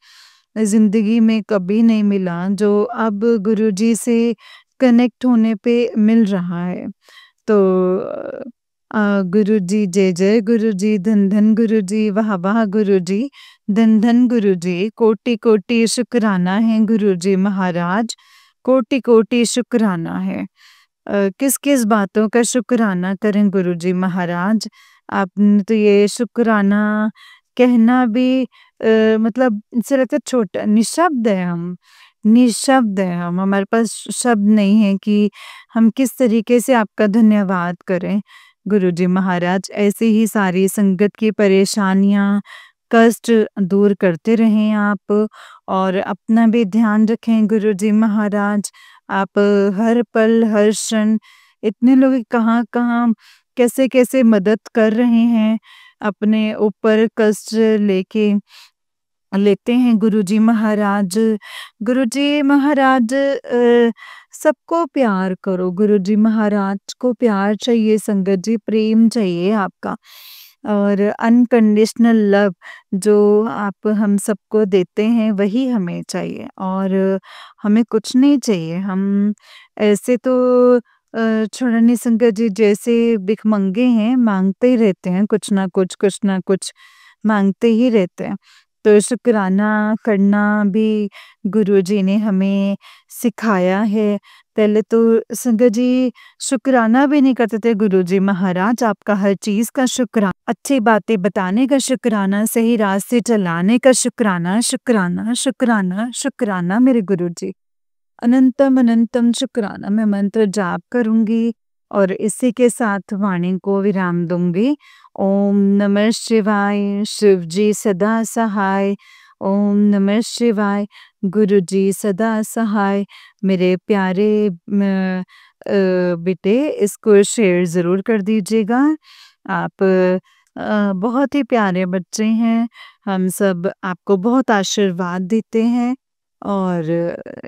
ज़िंदगी में कभी नहीं मिला जो अब गुरुजी से कनेक्ट होने पे मिल रहा है। तो गुरुजी, जय जय गुरुजी, धन धन गुरुजी, वाह वाह गुरुजी, धन धन गुरुजी, कोटि कोटि शुक्राना है गुरुजी महाराज, कोटि कोटि शुक्राना है। किस किस बातों का शुक्राना करें गुरुजी महाराज, आपने तो ये शुक्राना कहना भी मतलब इनसे लगता है छोटा, निःशब्द है हम, निःशब्द है हम, हमारे पास शब्द नहीं है कि हम किस तरीके से आपका धन्यवाद करें गुरुजी महाराज ऐसे ही सारी संगत की परेशानियाँ, कष्ट दूर करते रहें आप और अपना भी ध्यान रखें गुरुजी महाराज। आप हर पल, हर क्षण इतने लोग कहाँ-कहाँ, कैसे-कैसे मदद कर रहे हैं, अपने ऊपर कष्ट लेते हैं गुरुजी महाराज। गुरुजी महाराज सबको प्यार करो, गुरुजी महाराज को प्यार चाहिए संगत जी, प्रेम चाहिए आपका और अनकंडीशनल लव जो आप हम सबको देते हैं वही हमें चाहिए और हमें कुछ नहीं चाहिए। हम ऐसे तो छोड़नी संगत जी जैसे भिखमंगे हैं, मांगते ही रहते हैं कुछ ना कुछ मांगते ही रहते हैं। तो शुक्राना करना भी गुरुजी ने हमें सिखाया है। पहले तो संगत जी शुक्राना भी नहीं करते थे गुरुजी महाराज, आपका हर चीज़ का शुक्राना, अच्छी बातें बताने का शुक्राना, सही रास्ते चलाने का शुक्राना, शुक्राना, शुक्राना, शुक्राना मेरे गुरुजी। अनंतम अनंतम शुक्राना। मैं मंत्र जाप करूँगी और इसी के साथ वाणी को विराम दूँगी। ओम नमः शिवाय, शिव जी सदा सहाय। ओम नमः शिवाय, गुरु जी सदा सहाय। मेरे प्यारे बेटे इसको शेयर ज़रूर कर दीजिएगा। आप बहुत ही प्यारे बच्चे हैं। हम सब आपको बहुत आशीर्वाद देते हैं और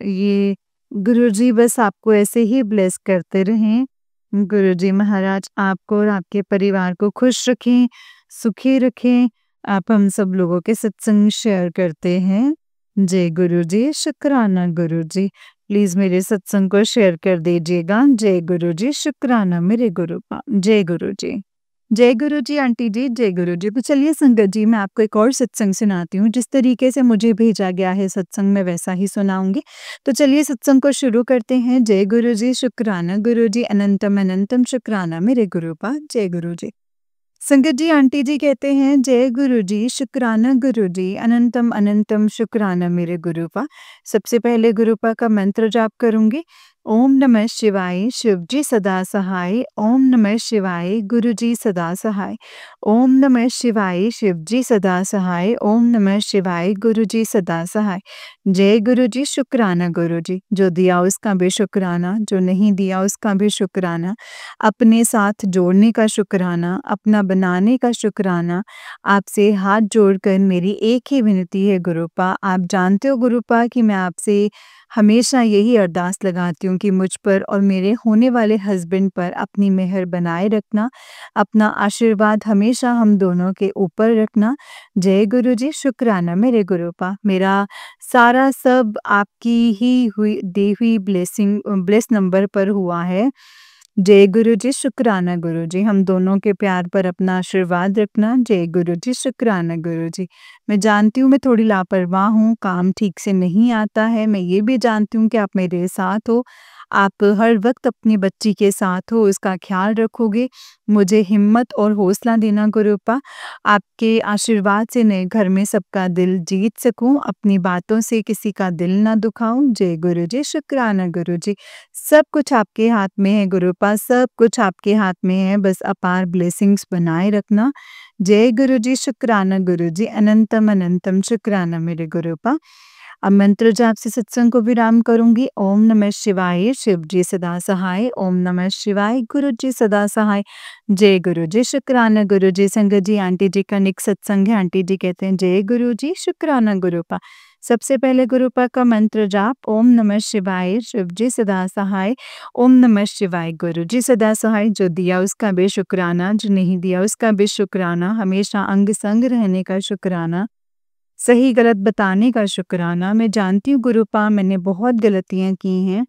ये गुरुजी बस आपको ऐसे ही ब्लेस करते रहें। गुरुजी महाराज आपको और आपके परिवार को खुश रखें, सुखी रखें। आप हम सब लोगों के सत्संग शेयर करते हैं। जय गुरुजी, शुक्राना गुरुजी। प्लीज़ मेरे सत्संग को शेयर कर दीजिएगा। जय गुरुजी, शुक्राना मेरे जय गुरुजी। जय गुरुजी आंटी जी, जय गुरुजी। तो चलिए संगत जी मैं आपको एक और सत्संग सुनाती हूँ। जिस तरीके से मुझे भेजा गया है सत्संग मैं वैसा ही सुनाऊँगी। तो चलिए सत्संग को शुरू करते हैं। जय गुरुजी, शुक्राना गुरुजी, अनंतम अनंतम शुक्राना मेरे जय गुरुजी। संगत जी आंटी जी कहते हैं जय गुरुजी, शुक्राना गुरुजी, अनंतम अनंतम शुक्राना मेरे गुरुपा। सबसे पहले गुरुपा का मंत्र जाप करूँगी। ओम नमः शिवाय, शिव जी सदा सहाय। ओम नमः शिवाय, गुरु जी सदा सहाय। ओम नमः शिवाय, शिव जी सदा सहाय। ओम नमः शिवाय, गुरु जी सदा सहाय। जय गुरु जी, शुक्राना गुरु जी। जो दिया उसका भी शुक्राना, जो नहीं दिया उसका भी शुक्राना। अपने साथ जोड़ने का शुक्राना, अपना बनाने का शुक्राना। आपसे हाथ जोड़कर मेरी एक ही विनती है गुरुपा। आप जानते हो गुरुपा कि मैं आपसे हमेशा यही अरदास लगाती हूँ कि मुझ पर और मेरे होने वाले हस्बैंड पर अपनी मेहर बनाए रखना, अपना आशीर्वाद हमेशा हम दोनों के ऊपर रखना। जय गुरु जी, शुक्राना मेरे गुरुपा। मेरा सारा सब आपकी ही हुई दी हुई ब्लेस नंबर पर हुआ है। जय गुरु जी, शुक्राना गुरु जी। हम दोनों के प्यार पर अपना आशीर्वाद रखना। जय गुरु जी, शुक्राना गुरु जी। मैं जानती हूँ मैं थोड़ी लापरवाह हूँ, काम ठीक से नहीं आता है। मैं ये भी जानती हूँ कि आप मेरे साथ हो। आप हर वक़्त अपनी बच्ची के साथ हो, उसका ख़्याल रखोगे। मुझे हिम्मत और हौसला देना गुरुपा। आपके आशीर्वाद से मैं घर में सबका दिल जीत सकूँ, अपनी बातों से किसी का दिल ना दुखाऊँ। जय गुरु जी, शुक्राना गुरु जी। सब कुछ आपके हाथ में है गुरुपा, सब कुछ आपके हाथ में है, बस अपार ब्लेसिंग्स बनाए रखना। जय गुरु जी, शुक्राना गुरु जी, अनंतम अनंतम शुक्राना मेरे गुरुपा। अब मंत्र जाप से सत्संग को विराम करूंगी। ओम नमः शिवाय, शिव जी सदा सहाय। ओम नमः शिवाय, गुरु जी सदा सहाय। जय गुरु जी, शुक्राना गुरु जी। संगत जी आंटी जी का निक सत्संग है। आंटी जी कहते हैं जय गुरु जी, शुक्राना गुरुपा। सबसे पहले गुरुपा का मंत्र जाप। ओम नमः शिवाय, शिव जी सदा सहाय। ओम नमः शिवाय, गुरु जी सदा सहाय। जो दिया उसका भी शुक्राना, जो नहीं दिया उसका भी शुक्राना। हमेशा अंग संग रहने का शुक्राना, सही गलत बताने का शुक्राना। मैं जानती हूँ गुरुपा मैंने बहुत गलतियाँ की हैं,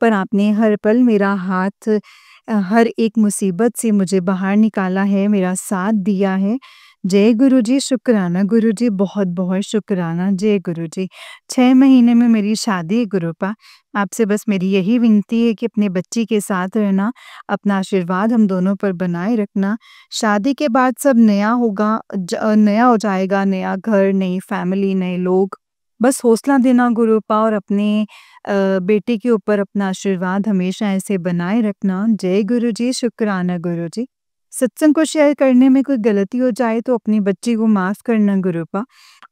पर आपने हर पल मेरा हाथ हर एक मुसीबत से मुझे बाहर निकाला है, मेरा साथ दिया है। जय गुरु जी, शुक्राना गुरु जी, बहुत-बहुत शुक्राना। जय गुरु जी। 6 महीने में मेरी शादी है गुरुपा। आपसे बस मेरी यही विनती है कि अपने बच्ची के साथ रहना, अपना आशीर्वाद हम दोनों पर बनाए रखना। शादी के बाद सब नया होगा, नया हो जाएगा, नया घर, नई फैमिली, नए लोग। बस हौसला देना गुरुपा और अपने बेटे के ऊपर अपना आशीर्वाद हमेशा ऐसे बनाए रखना। जय गुरु जी, शुक्राना गुरु जी। सत्संग को शेयर करने में कोई गलती हो जाए तो अपनी बच्ची को माफ़ करना गुरुपा।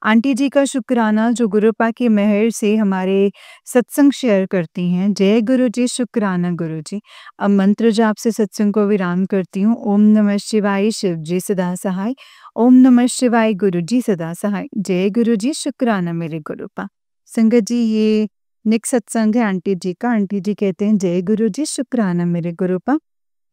आंटी जी का शुक्राना जो गुरुपा की मेहर से हमारे सत्संग शेयर करती हैं। जय गुरु जी, शुक्राना गुरु जी। अब मंत्र जाप से सत्संग को विराम करती हूँ। ओम नमः शिवाय, शिव जी सदा सहाय। ओम नमः शिवाय, गुरु जी सदा सहाय। जय गुरु जी, शुक्राना मेरे गुरुपा। संगत जी, ये नेक्स्ट सत्संग है आंटी जी का। आंटी जी कहते हैं, जय गुरु जी, शुक्राना मेरे गुरुपा।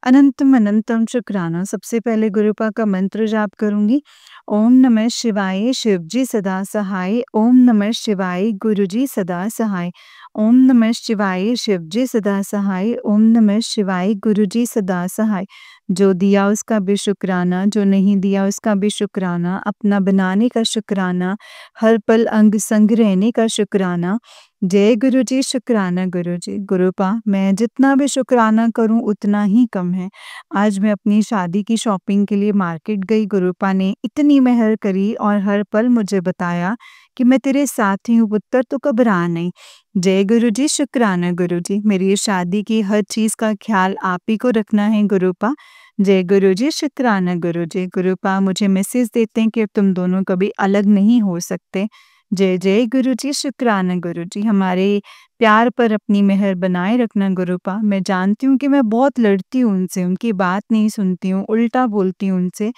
अनंतम अनंतम शुक्राना। सबसे पहले गुरुपा का मंत्र जाप करूंगी। ओम नमः शिवाय, शिव जी सदा सहाय। ओम नमः शिवाय, गुरु जी सदा सहाय। ओम नमः शिवाय, शिव जी सदा सहाय। ओम नमः शिवाय, गुरु जी सदा सहाय। जो दिया उसका भी शुक्राना, जो नहीं दिया उसका भी शुक्राना। अपना बनाने का शुक्राना, हर पल अंग संग रहने का शुक्राना। जय गुरु जी, शुक्राना गुरु जी। गुरुपा, मैं जितना भी शुक्राना करूं उतना ही कम है। आज मैं अपनी शादी की शॉपिंग के लिए मार्केट गई। गुरुपा ने इतनी मेहर करी और हर पल मुझे बताया कि मैं तेरे साथ ही हूँ पुत्र, तो घबरा नहीं। जय गुरु जी, शुक्राना गुरु जी। मेरी इस शादी की हर चीज़ का ख्याल आप ही को रखना है गुरुपा। जय गुरु जी, शुक्राना गुरु जी। गुरुपा मुझे मैसेज देते हैं कि अब तुम दोनों कभी अलग नहीं हो सकते। जय जय गुरु जी, शुक्राना गुरु जी। हमारे प्यार पर अपनी मेहर बनाए रखना गुरुपा। मैं जानती हूँ कि मैं बहुत लड़ती हूँ उनसे, उनकी बात नहीं सुनती हूँ, उल्टा बोलती हूँ उनसे,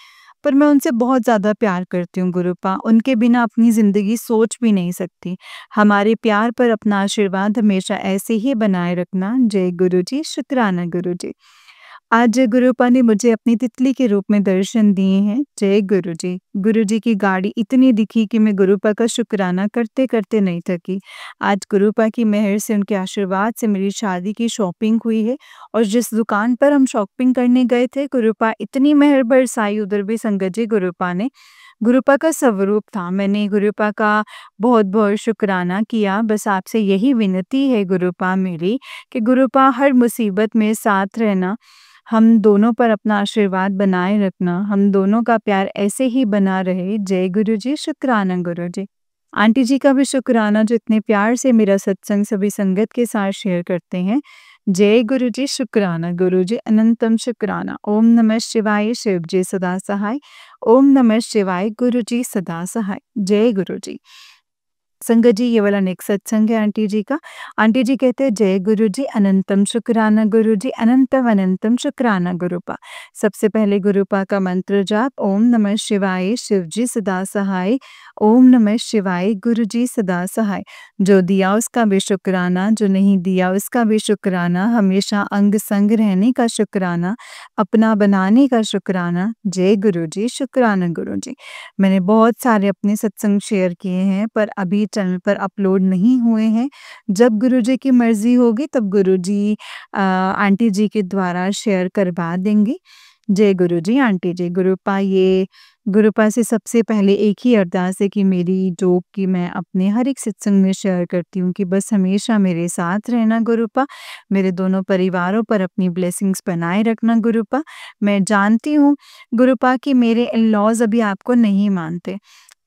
पर मैं उनसे बहुत ज़्यादा प्यार करती हूँ गुरुपा। उनके बिना अपनी ज़िंदगी सोच भी नहीं सकती। हमारे प्यार पर अपना आशीर्वाद हमेशा ऐसे ही बनाए रखना। जय गुरु जी, शुक्राना गुरु जी। आज गुरुपा ने मुझे अपनी तितली के रूप में दर्शन दिए हैं। जय गुरु जी। गुरु जी की गाड़ी इतनी दिखी कि मैं गुरुपा का शुक्राना करते-करते नहीं थकी। आज गुरुपा की मेहर से, उनके आशीर्वाद से मेरी शादी की शॉपिंग हुई है और जिस दुकान पर हम शॉपिंग करने गए थे, गुरुपा इतनी मेहर बरसाई उधर भी संगत जी गुरुपा ने। गुरुपा का स्वरूप था। मैंने गुरुपा का बहुत-बहुत शुक्राना किया। बस आपसे यही विनती है गुरुपा मेरी कि गुरुपा हर मुसीबत में साथ रहना, हम दोनों पर अपना आशीर्वाद बनाए रखना, हम दोनों का प्यार ऐसे ही बना रहे। जय गुरु जी, शुक्राना गुरु जी। आंटी जी का भी शुक्राना जो इतने प्यार से मेरा सत्संग सभी संगत के साथ शेयर करते हैं। जय गुरु जी, शुक्राना गुरु जी। अनंतम शुक्राना। ओम नमः शिवाय, शिव जी सदा सहाय। ओम नमः शिवाय, गुरु जी सदा सहाय। जय गुरु जी। संगत जी, ये वाला नेक्स्ट सत्संग है आंटी जी का। आंटी जी कहते हैं, जय गुरु जी, अनंतम शुक्राना गुरु जी, अनंतम अनंतम शुक्राना गुरुपा। सबसे पहले गुरुपा का मंत्र जाप। ओम नमः शिवाय, शिव जी सदा सहाय। ओम नमः शिवाय, गुरु जी सदा सहाय। जो दिया उसका भी शुक्राना, जो नहीं दिया उसका भी शुक्राना। हमेशा अंग संग रहने का शुक्राना, अपना बनाने का शुक्राना। जय गुरु जी, शुक्राना गुरु जी। मैंने बहुत सारे अपने सत्संग शेयर किए हैं पर अभी चैनल पर अपलोड नहीं हुए हैं। जब गुरुजी की मर्ज़ी होगी तब गुरुजी आंटी जी के द्वारा शेयर करवा देंगे। जय गुरु जी, आंटी जी। गुरुपा से सबसे पहले एक ही अरदास है कि मेरी जो कि मैं अपने हर एक सत्संग में शेयर करती हूँ कि बस हमेशा मेरे साथ रहना गुरुपा, मेरे दोनों परिवारों पर अपनी ब्लेसिंग्स बनाए रखना गुरुपा। मैं जानती हूँ गुरुपा कि मेरे इन-लॉज़ अभी आपको नहीं मानते,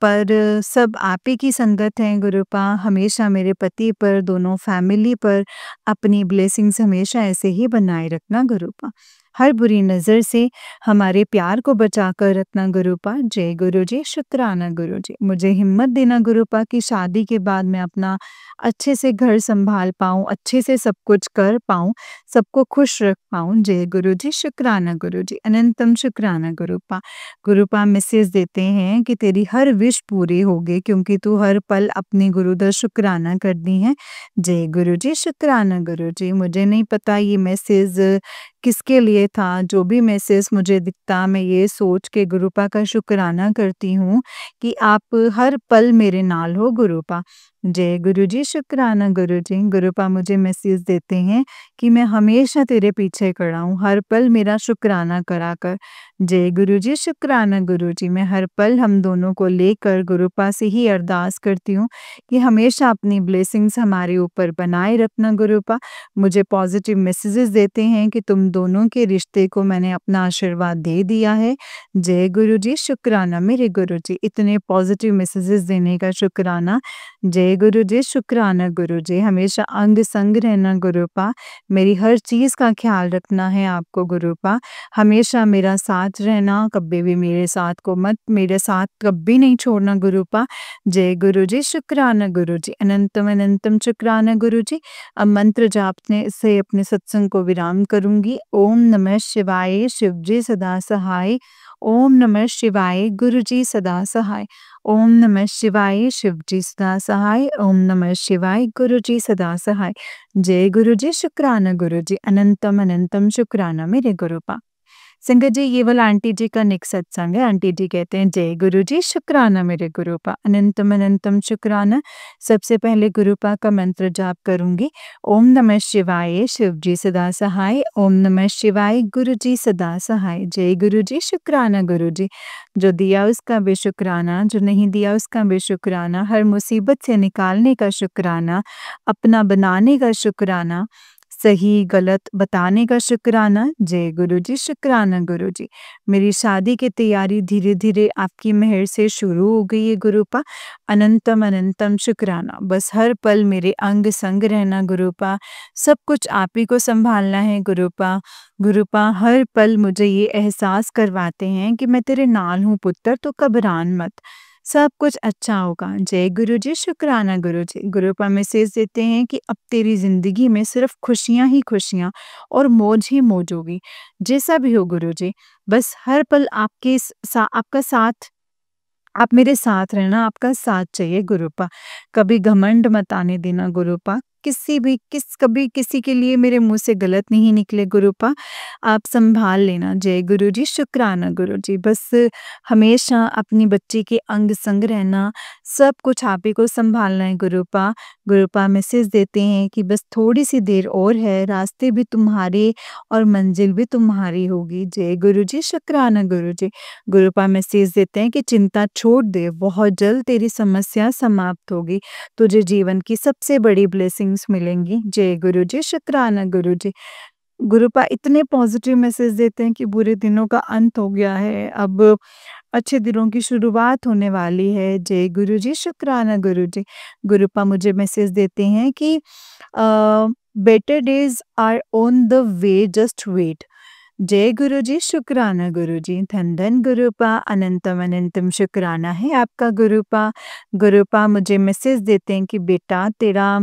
पर सब आप ही की संगत है गुरुपा। हमेशा मेरे पति पर, दोनों फैमिली पर अपनी ब्लेसिंग्स हमेशा ऐसे ही बनाए रखना गुरुपा। हर बुरी नज़र से हमारे प्यार को बचा कर रखना गुरुपा। जय गुरु जी, शुक्राना गुरु जी। मुझे हिम्मत देना गुरुपा कि शादी के बाद मैं अपना अच्छे से घर संभाल पाऊँ, अच्छे से सब कुछ कर पाऊँ, सबको खुश रख पाऊँ। जय गुरु जी, शुक्राना गुरु जी। अनंतम शुक्राना गुरुपा। गुरुपा मैसेज देते हैं कि तेरी हर विश पूरी होगी क्योंकि तू हर पल अपने गुरुदर शुक्राना करती है। जय गुरु जी, शुक्राना गुरु जी। मुझे नहीं पता ये मैसेज किसके लिए था, जो भी मैसेज मुझे दिखता मैं ये सोच के गुरुपा का शुक्राना करती हूँ कि आप हर पल मेरे नाल हो गुरुपा। जय गुरु जी, शुक्राना गुरु जी। गुरुपा मुझे मैसेज देते हैं कि मैं हमेशा तेरे पीछे खड़ा हूँ, हर पल मेरा शुक्राना करा कर। जय गुरु जी, शुक्राना गुरु जी। मैं हर पल हम दोनों को लेकर गुरुपा से ही अरदास करती हूँ कि हमेशा अपनी ब्लेसिंग्स हमारे ऊपर बनाए रखना गुरुपा। मुझे पॉजिटिव मैसेजेस देते हैं कि तुम दोनों के रिश्ते को मैंने अपना आशीर्वाद दे दिया है। जय गुरु जी, शुक्राना मेरे गुरु जी। इतने पॉजिटिव मैसेजेस देने का शुक्राना। जय जय गुरु जी, शुक्राना गुरु जी, हमेशा अंग संग रहना गुरुपा, मेरी हर चीज़ का ख्याल रखना है आपको गुरुपा, हमेशा मेरा साथ रहना, कभी भी मेरे साथ कभी नहीं छोड़ना गुरुपा। जय गुरु जी, शुक्राना गुरु जी, अनंतम अनंतम शुक्राना गुरु जी। अब मंत्र जापने से अपने सत्संग को विराम करूँगी। ओम नमः शिवाय, शिव जी सदा सहाय। ओम नमः शिवाय, गुरु जी सदा सहाय। ओम नमः शिवाय, शिव जी सदा सहाय। ओम नमः शिवाय, गुरु जी सदा सहाय। जय गुरु जी, शुक्राना गुरु जी, अनंतम अनंतम शुक्राना मेरे गुरुपा। संगत जी, ये वाला आंटी जी का नेक्स्ट सत्संग है। आंटी जी कहते हैं, जय गुरु जी, शुक्राना मेरे गुरुपा, अनंतम अनंतम शुक्राना। सबसे पहले गुरुपा का मंत्र जाप करूंगी। ओम नमः शिवाय, शिव जी सदा सहाय। ओम नमः शिवाय, गुरु जी सदा सहाय। जय गुरु जी, शुक्राना गुरु जी, जो दिया उसका भी शुक्राना, जो नहीं दिया उसका भी शुक्राना, हर मुसीबत से निकालने का शुक्राना, अपना बनाने का शुक्राना, सही गलत बताने का शुक्राना। जय गुरु जी, शुक्राना गुरु जी, मेरी शादी की तैयारी धीरे धीरे आपकी मेहर से शुरू हो गई है गुरुपा, अनंतम अनंतम शुक्राना। बस हर पल मेरे अंग संग रहना गुरुपा, सब कुछ आप ही को संभालना है गुरुपा। गुरुपा हर पल मुझे ये एहसास करवाते हैं कि मैं तेरे नाल हूँ पुत्र, तो घबरान मत, सब कुछ अच्छा होगा। जय गुरु जी, शुक्राना गुरु जी। गुरुपा मैसेज देते हैं कि अब तेरी ज़िंदगी में सिर्फ खुशियाँ ही खुशियाँ और मौज ही मौज होगी। जैसा भी हो गुरु जी, बस हर पल आपका साथ, आप मेरे साथ रहना, आपका साथ चाहिए गुरुपा। कभी घमंड मत आने देना गुरुपा, कभी किसी के लिए मेरे मुँह से गलत नहीं निकले गुरुपा, आप सँभाल लेना। जय गुरु जी, शुक्राना गुरु जी। बस हमेशा अपनी बच्ची के अंग संग रहना, सब कुछ आप ही को सँभालना है गुरुपा। गुरुपा मैसेज देते हैं कि बस थोड़ी-सी देर और है, रास्ते भी तुम्हारे और मंजिल भी तुम्हारी होगी। जय गुरु जी, शुक्राना गुरु जी। गुरुपा मैसेज देते हैं कि चिंता छोड़ दे, बहुत जल्द तेरी समस्या समाप्त होगी, तुझे जीवन की सबसे बड़ी ब्लेसिंग्स मिलेंगी। जय गुरु जी, शुक्राना गुरु जी। गुरुपा इतने पॉजिटिव मैसेज देते हैं कि बुरे दिनों का अंत हो गया है, अब अच्छे दिनों की शुरुआत होने वाली है। जय गुरु जी, शुक्राना गुरु जी। गुरुपा मुझे मैसेज देते हैं कि better days are on the way, just wait. जय गुरु जी, शुक्राना गुरु जी, धन धन गुरुपा, अनंतम अनंतम शुक्राना है आपका गुरुपा। गुरुपा मुझे मैसेज देते हैं कि बेटा तेरा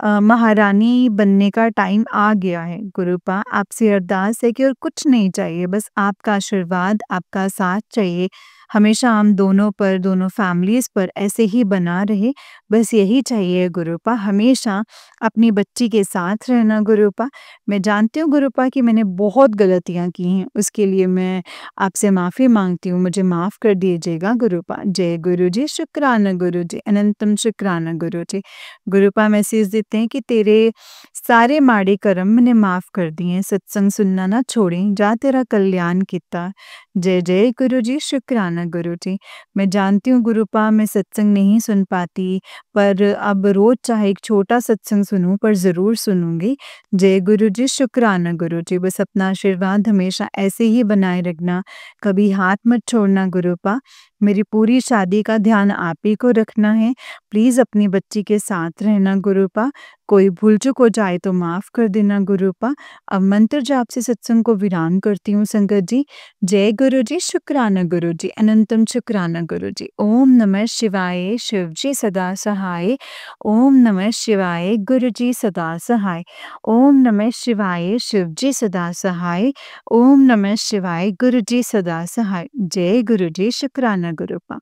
महारानी बनने का टाइम आ गया है। गुरुपा आपसे अरदास है कि और कुछ नहीं चाहिए, बस आपका आशीर्वाद, आपका साथ चाहिए, हमेशा हम दोनों पर, दोनों फैमिलीज़ पर ऐसे ही बना रहे, बस यही चाहिए गुरुपा। हमेशा अपनी बच्ची के साथ रहना गुरुपा। मैं जानती हूँ गुरुपा कि मैंने बहुत गलतियाँ की हैं, उसके लिए मैं आपसे माफ़ी माँगती हूँ, मुझे माफ़ कर दीजिएगा गुरुपा। जय गुरु जी, शुक्राना गुरु जी, अनंतम शुक्राना गुरु जी। गुरुपा मैसेज देते हैं कि तेरे सारे माड़े कर्म मैंने माफ़ कर दिए, सत्संग सुनना ना छोड़ें, जा तेरा कल्याण किता। जय जय गुरु जी, शुक्राना गुरु जी। मैं जानती हूँ गुरुपा मैं सत्संग नहीं सुन पाती, पर अब रोज़ चाहे एक छोटा सत्संग सुनूँ, पर ज़रूर सुनूँगी। जय गुरु जी, शुक्राना गुरु जी। बस अपना आशीर्वाद हमेशा ऐसे ही बनाए रखना, कभी हाथ मत छोड़ना गुरुपा। मेरी पूरी शादी का ध्यान आप ही को रखना है, प्लीज़ अपनी बच्ची के साथ रहना गुरुपा। कोई भूल चूक हो जाए तो माफ़ कर देना गुरुपा। अब मंत्र जाप से सत्संग को विराम करती हूँ संगत जी। जय गुरु जी, शुक्राना गुरु जी, अनंतम शुक्राना गुरु जी। ओम नमः शिवाय, शिव जी सदा सहाय। ओम नमः शिवाय, गुरु जी सदा सहाय। ओम नमः शिवाय, शिव जी सदा सहाय। ओम नमः शिवाय, गुरु जी सदा सहाय। जय गुरु जी, शुक्राना गुरुपा।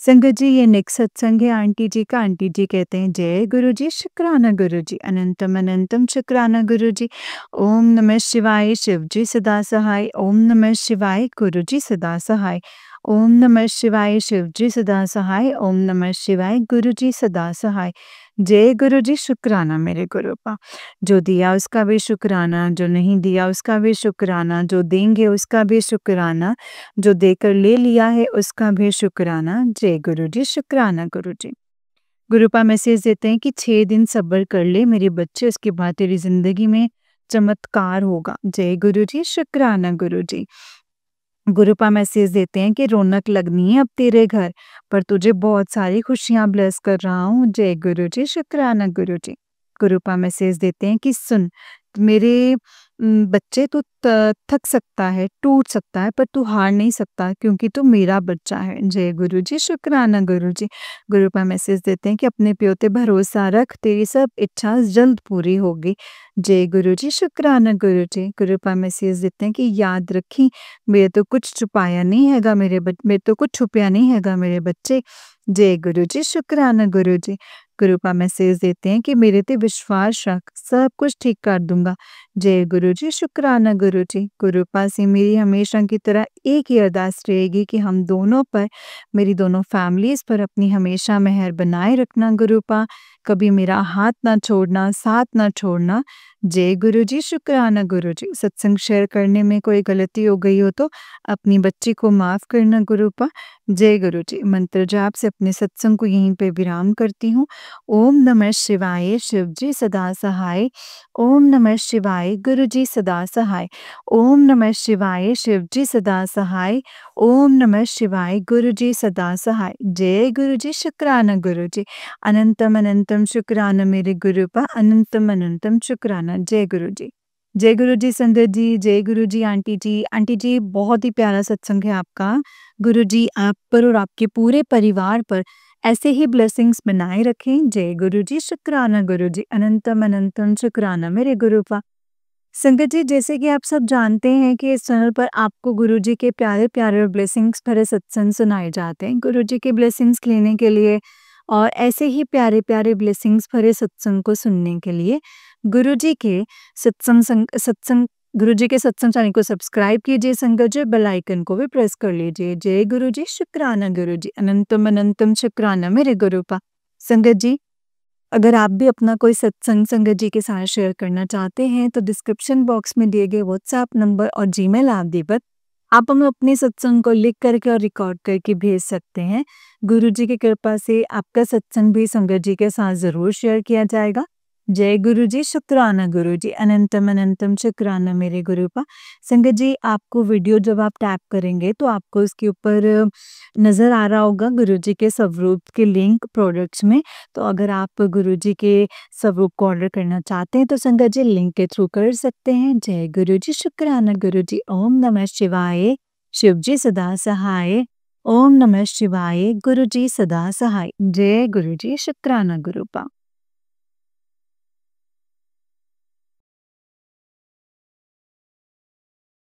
संगत जी, ये नेक्स्ट सत्संग है आंटी जी का। आंटी जी कहते हैं, जय गुरु जी, शुक्राना गुरु जी, अनंतम अनंतम शुक्राना गुरु जी। ओम नमः शिवाय, शिव जी सदा सहाय। ओम नमः शिवाय, गुरु जी सदा सहाय। ओम नमः शिवाय, शिव जी सदा सहाय। ओम नमः शिवाय, गुरु जी सदा सहाय। जय गुरु जी, शुक्राना मेरे गुरुपा। जो दिया उसका भी शुक्राना, जो नहीं दिया उसका भी शुक्राना, जो देंगे उसका भी शुक्राना, जो देकर ले लिया है उसका भी शुक्राना। जय गुरु जी, शुक्राना गुरु जी। गुरुपा मैसेज देते हैं कि 6 दिन सब्र कर ले मेरे बच्चे, उसके बाद तेरी ज़िंदगी में चमत्कार होगा। जय गुरु जी, शुक्राना गुरु जी। गुरुपा मैसेज देते हैं कि रौनक लगनी है अब तेरे घर, पर तुझे बहुत सारी खुशियाँ ब्लेस कर रहा हूँ। जय गुरुजी, शुक्राना गुरुजी। गुरुपा मैसेज देते हैं कि सुन, मेरे बच्चे तू थक सकता है, टूट सकता है, पर तू हार नहीं सकता क्योंकि तू मेरा बच्चा है। जय गुरुजी, शुक्राना गुरुजी। गुरुपा मैसेज देते हैं कि अपने प्यो ते भरोसा रख, तेरी सब इच्छा जल्द पूरी होगी। जय गुरुजी, शुक्राना गुरुजी। गुरुपा मैसेज देते हैं कि याद रखी, मेरे तो कुछ छुपाया नहीं हैगा, मेरे तो कुछ छुपया नहीं हैगा मेरे बच्चे। जय गुरुजी, शुक्राना गुरुजी। गुरुपा मैसेज देते हैं कि मेरे ते विश्वास रख, सब कुछ ठीक कर दूंगा। जय गुरुजी, शुक्राना गुरुजी। गुरुपा से मेरी हमेशा की तरह एक ही अरदास रहेगी कि हम दोनों पर, मेरी दोनों फैमिलीज पर अपनी हमेशा मेहर बनाए रखना गुरुपा, कभी मेरा हाथ ना छोड़ना, साथ ना छोड़ना। जय गुरुजी, शुक्राना गुरुजी। सत्संग शेयर करने में कोई गलती हो गई हो तो अपनी बच्ची को माफ़ करना गुरुपा। जय गुरुजी। मंत्र जाप से अपने सत्संग को यहीं पे विराम करती हूँ। ओम नमः शिवाय, शिवजी सदा सहाय। ओम नमः शिवाय, गुरुजी सदा सहाय। ओम नमः शिवाय, शिवजी सदा सहाय। ओम नमः शिवाय, गुरुजी सदा सहाय। जय गुरुजी, शुक्राना गुरुजी। अनंतम अनंतम शुक्राना मेरे गुरुपा, अनंतम अनंतम शुक्राना। जय गुरुजी। जय गुरुजी संगत जी, जय गुरुजी आंटी जी। आंटी जी, बहुत ही प्यारा सत्संग है आपका। गुरुजी आप पर और आपके पूरे परिवार पर ऐसे ही ब्लेसिंग्स बनाए रखें। जय गुरुजी, शुक्राना गुरुजी, अनंतम अनंतम शुक्राना मेरे गुरुपा। संगत जी, जैसे कि आप सब जानते हैं कि इस चैनल पर आपको गुरुजी के प्यारे-प्यारे और ब्लेसिंग्स भरे सत्संग सुनाए जाते हैं। गुरुजी के ब्लेसिंग्स लेने के लिए और ऐसे ही प्यारे-प्यारे ब्लेसिंग्स भरे सत्संग को सुनने के लिए गुरुजी के सत्संग गुरुजी के सत्संग चैनल को सब्सक्राइब कीजिए संगत जी, बेल आइकन को भी प्रेस कर लीजिए। जय गुरुजी, शुक्राना गुरुजी, अनंतम अनंतम शुक्राना मेरे गुरुपा। संगत जी, अगर आप भी अपना कोई सत्संग संगत जी के साथ शेयर करना चाहते हैं तो डिस्क्रिप्शन बॉक्स में दिए गए व्हाट्सएप नंबर और जीमेल आईडी पर आप हमें अपने सत्संग को लिख करके और रिकॉर्ड करके भेज सकते हैं। गुरुजी की कृपा से आपका सत्संग भी संगत जी के साथ ज़रूर शेयर किया जाएगा। जय गुरुजी, शुक्राना गुरुजी, अनंतम अनंतम शुक्राना मेरे गुरुपा। संगत जी, आपको वीडियो जब आप टैप करेंगे तो आपको उसके ऊपर नज़र आ रहा होगा गुरुजी के स्वरूप के लिंक प्रोडक्ट्स में। तो अगर आप गुरुजी के स्वरूप को ऑर्डर करना चाहते हैं तो संगत जी लिंक के थ्रू कर सकते हैं। जय गुरुजी, शुक्राना गुरुजी। ओम नमः शिवाय, शिवजी सदा सहाय। ओम नमः शिवाय, गुरुजी सदा सहाय। जय गुरुजी, शुक्राना गुरुपा।